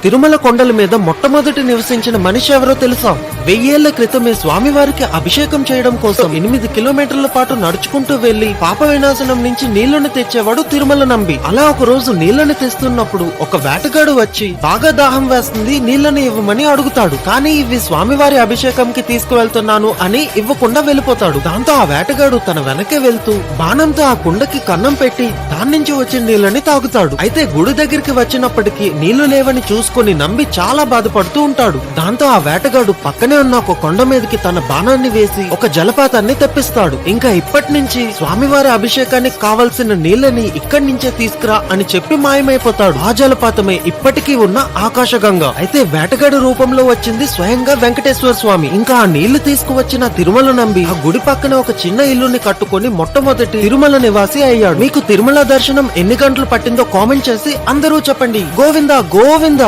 తిరుమల కొండల మీద మొట్టమొదటి నివసించిన మనిషి ఎవరో తెలుసా? 1000 ఏళ్ల క్రితమే స్వామివారికి అభిషేకం చేయడం కోసం 8 కిలోమీటర్ల పాటు నడుచుకుంటూ వెళ్లి పాప వినాశనం నుంచి నీళ్లను తెచ్చేవాడు తిరుమల నంబి. అలా ఒక రోజు నీళ్లను తెస్తున్నప్పుడు ఒక వేటగాడు వచ్చి బాగా దాహం వేస్తుంది, నీళ్లను ఇవ్వమని అడుగుతాడు. కానీ ఇవి స్వామివారి అభిషేకంకి తీసుకువెళ్తున్నాను అని ఇవ్వకుండా వెళ్లిపోతాడు. దాంతో ఆ వేటగాడు తన వెనకే వెళ్తూ బాణంతో ఆ కుండకి కన్నం పెట్టి దాని నుంచి వచ్చిన నీళ్లని తాగుతాడు. అయితే గుడి దగ్గరికి వచ్చినప్పటికీ నీళ్లు లేవని చూసుకుని నంబి చాలా బాధపడుతూ ఉంటాడు. దాంతో ఆ వేటగాడు పక్కనే ఉన్న ఒక కొండ మీదకి తన బాణాన్ని వేసి ఒక జలపాతాన్ని తెప్పిస్తాడు. ఇంకా ఇప్పటి నుంచి స్వామివారి అభిషేకానికి కావలసిన నీళ్లని ఇక్కడి నుంచే తీసుకురా అని చెప్పి మాయమైపోతాడు. ఆ జలపాతమే ఇప్పటికీ ఉన్న ఆకాశగంగ. అయితే వేటగాడు రూపంలో వచ్చింది స్వయంగా వెంకటేశ్వర స్వామి. ఇంకా ఆ నీళ్లు తీసుకువచ్చిన తిరుమల నంబి ఆ గుడి పక్కన ఒక చిన్న ఇల్లుని కట్టుకొని మొట్టమొదటి తిరుమల నివాసి అయ్యాడు. మీకు తిరుమల దర్శనం ఎన్ని గంటలు పట్టిందో కామెంట్ చేసి అందరూ చెప్పండి. గోవిందా గోవిందా.